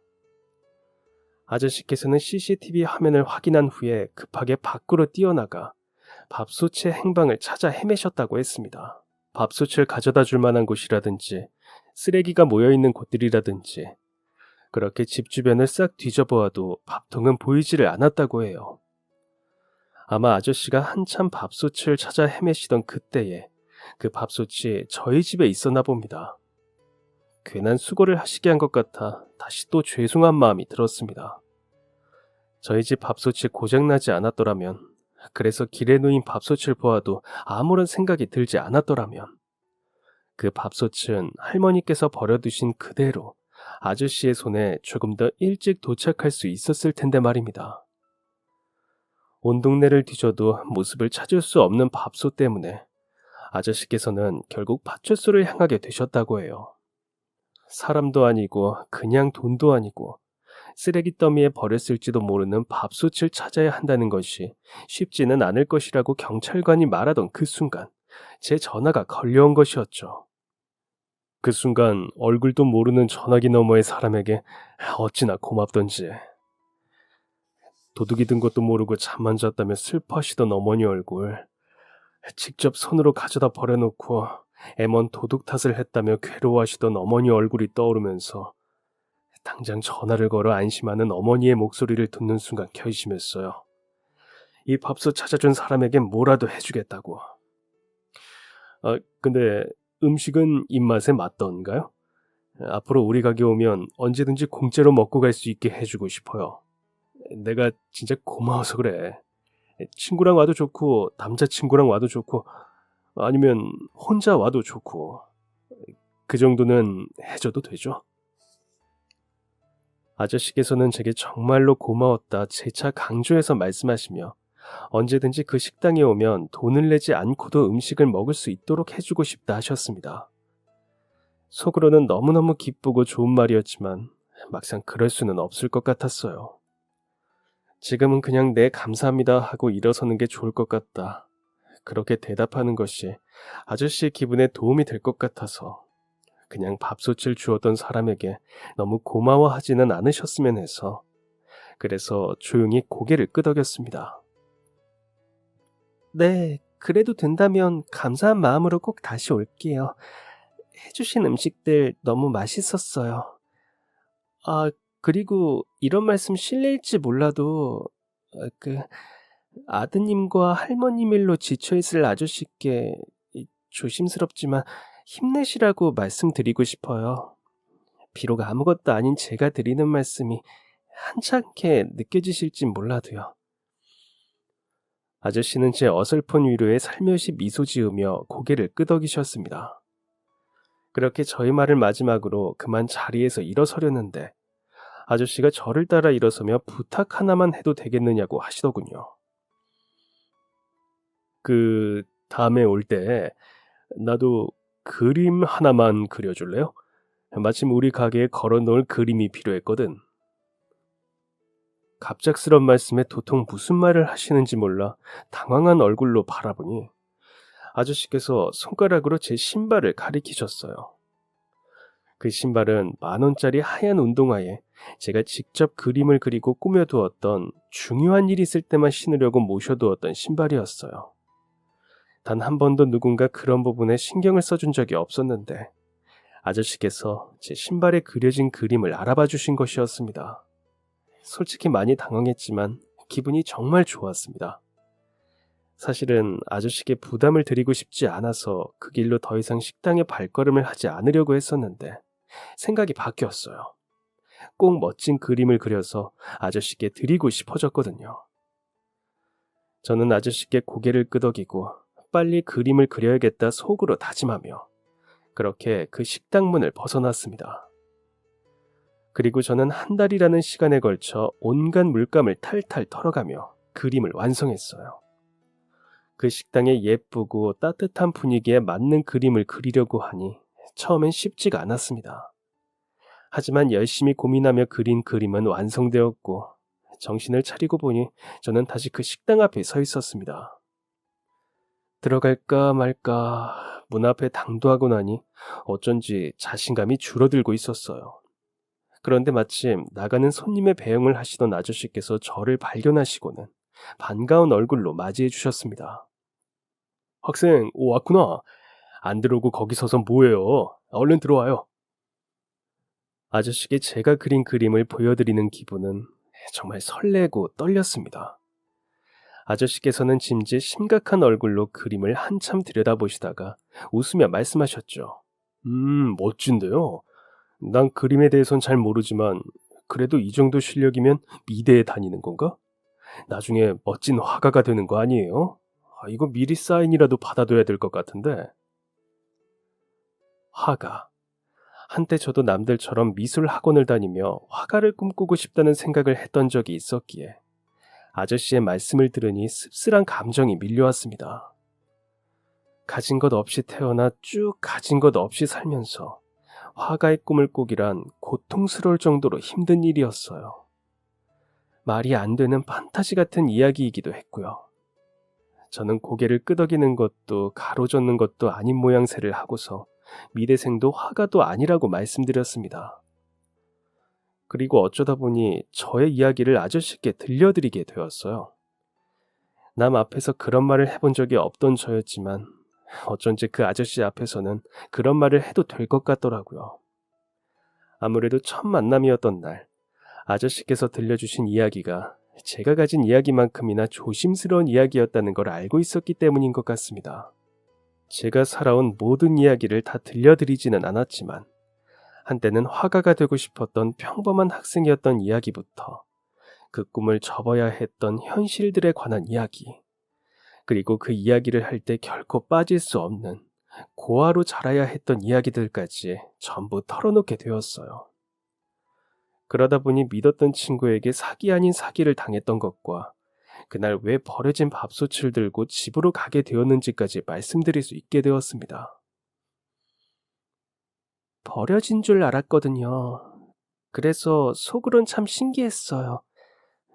[SPEAKER 1] 아저씨께서는 CCTV 화면을 확인한 후에 급하게 밖으로 뛰어나가 밥솥의 행방을 찾아 헤매셨다고 했습니다. 밥솥을 가져다 줄 만한 곳이라든지 쓰레기가 모여있는 곳들이라든지 그렇게 집 주변을 싹 뒤져보아도 밥통은 보이지를 않았다고 해요. 아마 아저씨가 한참 밥솥을 찾아 헤매시던 그때에 그 밥솥이 저희 집에 있었나 봅니다. 괜한 수고를 하시게 한 것 같아 다시 또 죄송한 마음이 들었습니다. 저희 집 밥솥이 고장나지 않았더라면, 그래서 길에 놓인 밥솥을 보아도 아무런 생각이 들지 않았더라면 그 밥솥은 할머니께서 버려두신 그대로 아저씨의 손에 조금 더 일찍 도착할 수 있었을 텐데 말입니다. 온 동네를 뒤져도 모습을 찾을 수 없는 밥솥 때문에 아저씨께서는 결국 파출소를 향하게 되셨다고 해요. 사람도 아니고 그냥 돈도 아니고 쓰레기 더미에 버렸을지도 모르는 밥솥을 찾아야 한다는 것이 쉽지는 않을 것이라고 경찰관이 말하던 그 순간 제 전화가 걸려온 것이었죠. 그 순간 얼굴도 모르는 전화기 너머의 사람에게 어찌나 고맙던지. 도둑이 든 것도 모르고 잠만 잤다며 슬퍼하시던 어머니 얼굴, 직접 손으로 가져다 버려놓고 애먼 도둑 탓을 했다며 괴로워하시던 어머니 얼굴이 떠오르면서 당장 전화를 걸어 안심하는 어머니의 목소리를 듣는 순간 결심했어요. 이 밥솥 찾아준 사람에겐 뭐라도 해주겠다고. 근데 음식은 입맛에 맞던가요? 앞으로 우리 가게 오면 언제든지 공짜로 먹고 갈 수 있게 해주고 싶어요. 내가 진짜 고마워서 그래. 친구랑 와도 좋고 남자친구랑 와도 좋고 아니면 혼자 와도 좋고 그 정도는 해줘도 되죠? 아저씨께서는 제게 정말로 고마웠다 재차 강조해서 말씀하시며 언제든지 그 식당에 오면 돈을 내지 않고도 음식을 먹을 수 있도록 해주고 싶다 하셨습니다. 속으로는 너무너무 기쁘고 좋은 말이었지만 막상 그럴 수는 없을 것 같았어요. 지금은 그냥 네 감사합니다 하고 일어서는 게 좋을 것 같다. 그렇게 대답하는 것이 아저씨의 기분에 도움이 될 것 같아서 그냥 밥솥을 주었던 사람에게 너무 고마워하지는 않으셨으면 해서 그래서 조용히 고개를 끄덕였습니다. 네, 그래도 된다면 감사한 마음으로 꼭 다시 올게요. 해주신 음식들 너무 맛있었어요. 그리고 이런 말씀 실례일지 몰라도 아드님과 할머님 일로 지쳐있을 아저씨께 조심스럽지만 힘내시라고 말씀드리고 싶어요. 비록 아무것도 아닌 제가 드리는 말씀이 한찮게 느껴지실진 몰라도요. 아저씨는 제 어설픈 위로에 살며시 미소 지으며 고개를 끄덕이셨습니다. 그렇게 저희 말을 마지막으로 그만 자리에서 일어서려는데 아저씨가 저를 따라 일어서며 부탁 하나만 해도 되겠느냐고 하시더군요. 다음에 올 때 나도 그림 하나만 그려줄래요? 마침 우리 가게에 걸어놓을 그림이 필요했거든. 갑작스런 말씀에 도통 무슨 말을 하시는지 몰라 당황한 얼굴로 바라보니 아저씨께서 손가락으로 제 신발을 가리키셨어요. 그 신발은 10,000원짜리 하얀 운동화에 제가 직접 그림을 그리고 꾸며두었던 중요한 일이 있을 때만 신으려고 모셔두었던 신발이었어요. 단 한 번도 누군가 그런 부분에 신경을 써준 적이 없었는데 아저씨께서 제 신발에 그려진 그림을 알아봐 주신 것이었습니다. 솔직히 많이 당황했지만 기분이 정말 좋았습니다. 사실은 아저씨께 부담을 드리고 싶지 않아서 그 길로 더 이상 식당에 발걸음을 하지 않으려고 했었는데 생각이 바뀌었어요. 꼭 멋진 그림을 그려서 아저씨께 드리고 싶어졌거든요. 저는 아저씨께 고개를 끄덕이고 빨리 그림을 그려야겠다 속으로 다짐하며 그렇게 그 식당 문을 벗어났습니다. 그리고 저는 한 달이라는 시간에 걸쳐 온갖 물감을 탈탈 털어가며 그림을 완성했어요. 그 식당의 예쁘고 따뜻한 분위기에 맞는 그림을 그리려고 하니 처음엔 쉽지가 않았습니다. 하지만 열심히 고민하며 그린 그림은 완성되었고 정신을 차리고 보니 저는 다시 그 식당 앞에 서 있었습니다. 들어갈까 말까 문 앞에 당도하고 나니 어쩐지 자신감이 줄어들고 있었어요. 그런데 마침 나가는 손님의 배웅을 하시던 아저씨께서 저를 발견하시고는 반가운 얼굴로 맞이해 주셨습니다. 학생, 왔구나. 안 들어오고 거기 서서 뭐해요? 얼른 들어와요. 아저씨께 제가 그린 그림을 보여드리는 기분은 정말 설레고 떨렸습니다. 아저씨께서는 짐짓 심각한 얼굴로 그림을 한참 들여다보시다가 웃으며 말씀하셨죠. 멋진데요. 난 그림에 대해선 잘 모르지만 그래도 이 정도 실력이면 미대에 다니는 건가? 나중에 멋진 화가가 되는 거 아니에요? 이거 미리 사인이라도 받아둬야 될 것 같은데. 화가. 한때 저도 남들처럼 미술 학원을 다니며 화가를 꿈꾸고 싶다는 생각을 했던 적이 있었기에 아저씨의 말씀을 들으니 씁쓸한 감정이 밀려왔습니다. 가진 것 없이 태어나 쭉 가진 것 없이 살면서 화가의 꿈을 꾸기란 고통스러울 정도로 힘든 일이었어요. 말이 안 되는 판타지 같은 이야기이기도 했고요. 저는 고개를 끄덕이는 것도 가로젓는 것도 아닌 모양새를 하고서 미대생도 화가도 아니라고 말씀드렸습니다. 그리고 어쩌다 보니 저의 이야기를 아저씨께 들려드리게 되었어요. 남 앞에서 그런 말을 해본 적이 없던 저였지만 어쩐지 그 아저씨 앞에서는 그런 말을 해도 될 것 같더라고요. 아무래도 첫 만남이었던 날 아저씨께서 들려주신 이야기가 제가 가진 이야기만큼이나 조심스러운 이야기였다는 걸 알고 있었기 때문인 것 같습니다. 제가 살아온 모든 이야기를 다 들려드리지는 않았지만 한때는 화가가 되고 싶었던 평범한 학생이었던 이야기부터 그 꿈을 접어야 했던 현실들에 관한 이야기, 그리고 그 이야기를 할 때 결코 빠질 수 없는 고아로 자라야 했던 이야기들까지 전부 털어놓게 되었어요. 그러다 보니 믿었던 친구에게 사기 아닌 사기를 당했던 것과 그날 왜 버려진 밥솥을 들고 집으로 가게 되었는지까지 말씀드릴 수 있게 되었습니다. 버려진 줄 알았거든요. 그래서 속으론 참 신기했어요.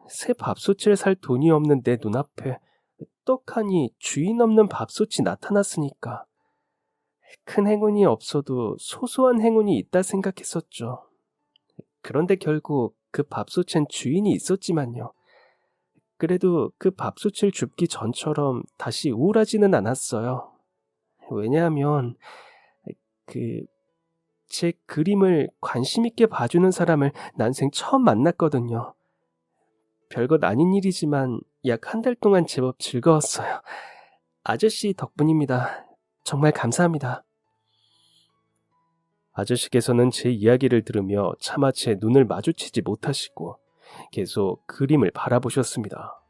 [SPEAKER 1] 새 밥솥을 살 돈이 없는 내 눈앞에 떡하니 주인 없는 밥솥이 나타났으니까 큰 행운이 없어도 소소한 행운이 있다 생각했었죠. 그런데 결국 그 밥솥엔 주인이 있었지만요. 그래도 그 밥솥을 줍기 전처럼 다시 우울하지는 않았어요. 왜냐하면 제 그림을 관심 있게 봐주는 사람을 난생 처음 만났거든요. 별것 아닌 일이지만 약 한 달 동안 제법 즐거웠어요. 아저씨 덕분입니다. 정말 감사합니다. 아저씨께서는 제 이야기를 들으며 차마 제 눈을 마주치지 못하시고 계속 그림을 바라보셨습니다.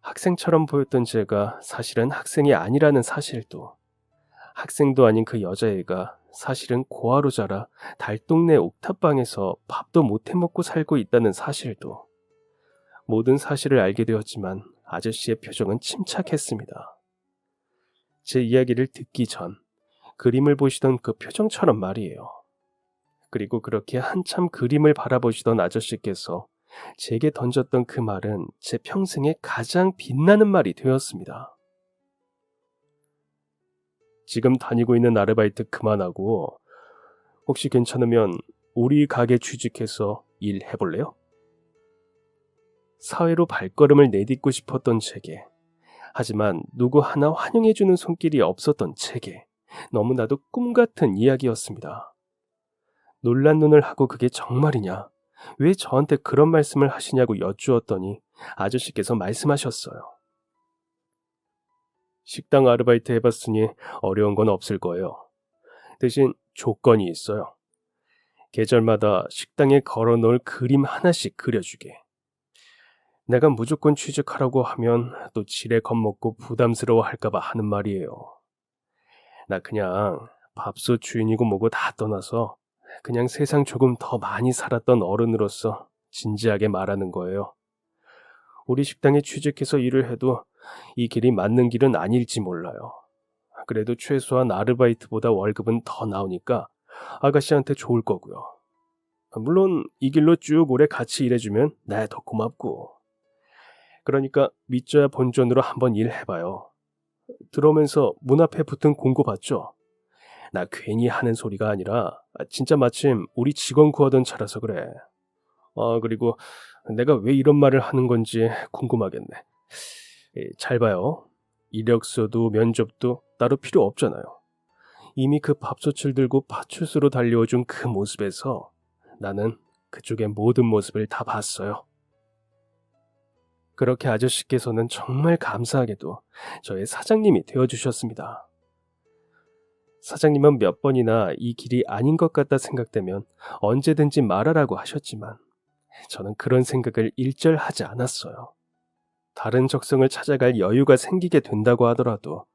[SPEAKER 1] 학생처럼 보였던 제가 사실은 학생이 아니라는 사실도, 학생도 아닌 그 여자애가 사실은 고아로 자라 달동네 옥탑방에서 밥도 못 해먹고 살고 있다는 사실도, 모든 사실을 알게 되었지만 아저씨의 표정은 침착했습니다. 제 이야기를 듣기 전 그림을 보시던 그 표정처럼 말이에요. 그리고 그렇게 한참 그림을 바라보시던 아저씨께서 제게 던졌던 그 말은 제 평생에 가장 빛나는 말이 되었습니다. 지금 다니고 있는 아르바이트 그만하고 혹시 괜찮으면 우리 가게 취직해서 일해볼래요? 사회로 발걸음을 내딛고 싶었던 제게 하지만 누구 하나 환영해주는 손길이 없었던 제게 너무나도 꿈같은 이야기였습니다. 놀란 눈을 하고 그게 정말이냐? 왜 저한테 그런 말씀을 하시냐고 여쭈었더니 아저씨께서 말씀하셨어요. 식당 아르바이트 해봤으니 어려운 건 없을 거예요. 대신 조건이 있어요. 계절마다 식당에 걸어놓을 그림 하나씩 그려주게. 내가 무조건 취직하라고 하면 또 지레 겁먹고 부담스러워 할까봐 하는 말이에요. 나 그냥 밥솥 주인이고 뭐고 다 떠나서 그냥 세상 조금 더 많이 살았던 어른으로서 진지하게 말하는 거예요. 우리 식당에 취직해서 일을 해도 이 길이 맞는 길은 아닐지 몰라요. 그래도 최소한 아르바이트보다 월급은 더 나오니까 아가씨한테 좋을 거고요. 물론 이 길로 쭉 오래 같이 일해주면 나야 더 고맙고. 그러니까 믿져야 본전으로 한번 일해봐요. 들어오면서 문 앞에 붙은 공고 봤죠? 나 괜히 하는 소리가 아니라 진짜 마침 우리 직원 구하던 차라서 그래. 그리고 내가 왜 이런 말을 하는 건지 궁금하겠네. 잘 봐요. 이력서도 면접도 따로 필요 없잖아요. 이미 그 밥솥을 들고 파출소로 달려와준 그 모습에서 나는 그쪽의 모든 모습을 다 봤어요. 그렇게 아저씨께서는 정말 감사하게도 저의 사장님이 되어주셨습니다. 사장님은 몇 번이나 이 길이 아닌 것 같다 생각되면 언제든지 말하라고 하셨지만 저는 그런 생각을 일절하지 않았어요. 다른 적성을 찾아갈 여유가 생기게 된다고 하더라도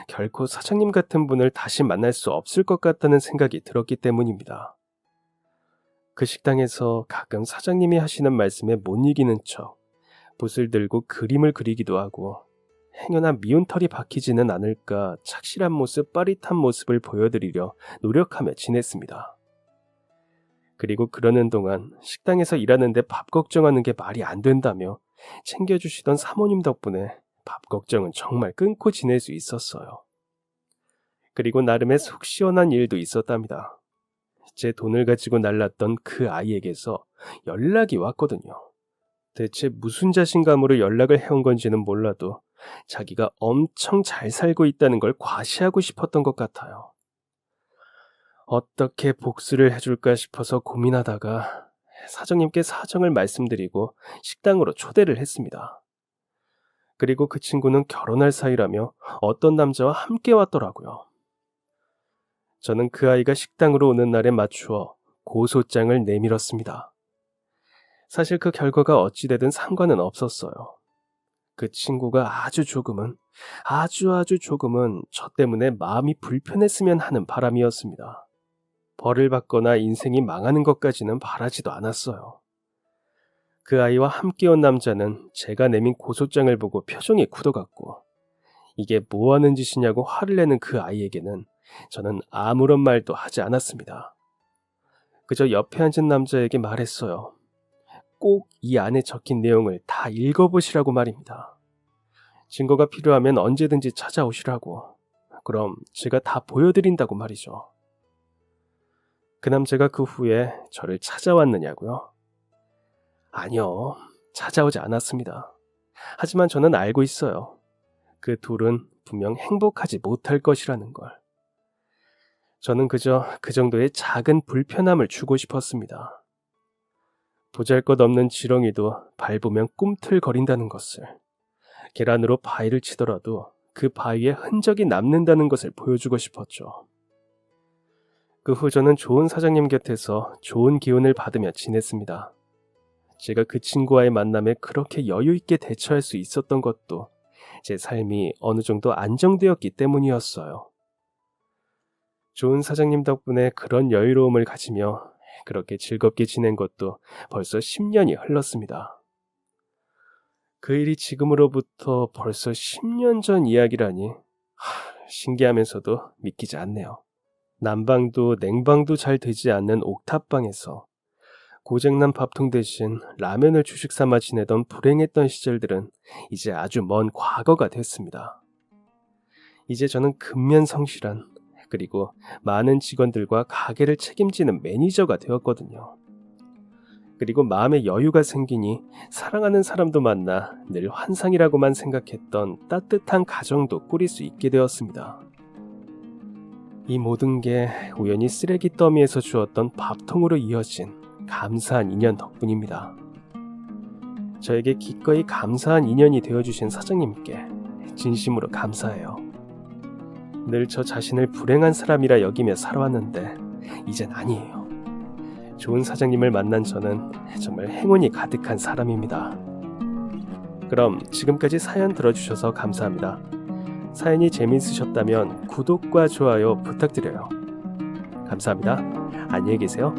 [SPEAKER 1] 결코 사장님 같은 분을 다시 만날 수 없을 것 같다는 생각이 들었기 때문입니다. 그 식당에서 가끔 사장님이 하시는 말씀에 못 이기는 척 붓을 들고 그림을 그리기도 하고 행여나 미운 털이 박히지는 않을까 착실한 모습, 빠릿한 모습을 보여드리려 노력하며 지냈습니다. 그리고 그러는 동안 식당에서 일하는데 밥 걱정하는 게 말이 안 된다며 챙겨주시던 사모님 덕분에 밥 걱정은 정말 끊고 지낼 수 있었어요. 그리고 나름의 속 시원한 일도 있었답니다. 제 돈을 가지고 날랐던 그 아이에게서 연락이 왔거든요. 대체 무슨 자신감으로 연락을 해온 건지는 몰라도 자기가 엄청 잘 살고 있다는 걸 과시하고 싶었던 것 같아요. 어떻게 복수를 해줄까 싶어서 고민하다가 사장님께 사정을 말씀드리고 식당으로 초대를 했습니다. 그리고 그 친구는 결혼할 사이라며 어떤 남자와 함께 왔더라고요. 저는 그 아이가 식당으로 오는 날에 맞추어 고소장을 내밀었습니다. 사실 그 결과가 어찌되든 상관은 없었어요. 그 친구가 아주 조금은 저 때문에 마음이 불편했으면 하는 바람이었습니다. 벌을 받거나 인생이 망하는 것까지는 바라지도 않았어요. 그 아이와 함께 온 남자는 제가 내민 고소장을 보고 표정이 굳어갔고 이게 뭐하는 짓이냐고 화를 내는 그 아이에게는 저는 아무런 말도 하지 않았습니다. 그저 옆에 앉은 남자에게 말했어요. 꼭 이 안에 적힌 내용을 다 읽어보시라고 말입니다. 증거가 필요하면 언제든지 찾아오시라고. 그럼 제가 다 보여드린다고 말이죠. 그 남자가 그 후에 저를 찾아왔느냐고요? 아니요, 찾아오지 않았습니다. 하지만 저는 알고 있어요. 그 둘은 분명 행복하지 못할 것이라는 걸. 저는 그저 그 정도의 작은 불편함을 주고 싶었습니다. 보잘것없는 지렁이도 밟으면 꿈틀거린다는 것을, 계란으로 바위를 치더라도 그 바위에 흔적이 남는다는 것을 보여주고 싶었죠. 그 후 저는 좋은 사장님 곁에서 좋은 기운을 받으며 지냈습니다. 제가 그 친구와의 만남에 그렇게 여유 있게 대처할 수 있었던 것도 제 삶이 어느 정도 안정되었기 때문이었어요. 좋은 사장님 덕분에 그런 여유로움을 가지며 그렇게 즐겁게 지낸 것도 벌써 10년이 흘렀습니다. 그 일이 지금으로부터 벌써 10년 전 이야기라니 신기하면서도 믿기지 않네요. 난방도 냉방도 잘 되지 않는 옥탑방에서 고장난 밥통 대신 라면을 주식 삼아 지내던 불행했던 시절들은 이제 아주 먼 과거가 됐습니다. 이제 저는 근면성실한 그리고 많은 직원들과 가게를 책임지는 매니저가 되었거든요. 그리고 마음에 여유가 생기니 사랑하는 사람도 만나 늘 환상이라고만 생각했던 따뜻한 가정도 꾸릴 수 있게 되었습니다. 이 모든 게 우연히 쓰레기 더미에서 주었던 밥통으로 이어진 감사한 인연 덕분입니다. 저에게 기꺼이 감사한 인연이 되어주신 사장님께 진심으로 감사해요. 늘 저 자신을 불행한 사람이라 여기며 살아왔는데 이젠 아니에요. 좋은 사장님을 만난 저는 정말 행운이 가득한 사람입니다. 그럼 지금까지 사연 들어주셔서 감사합니다. 사연이 재미있으셨다면 구독과 좋아요 부탁드려요. 감사합니다. 안녕히 계세요.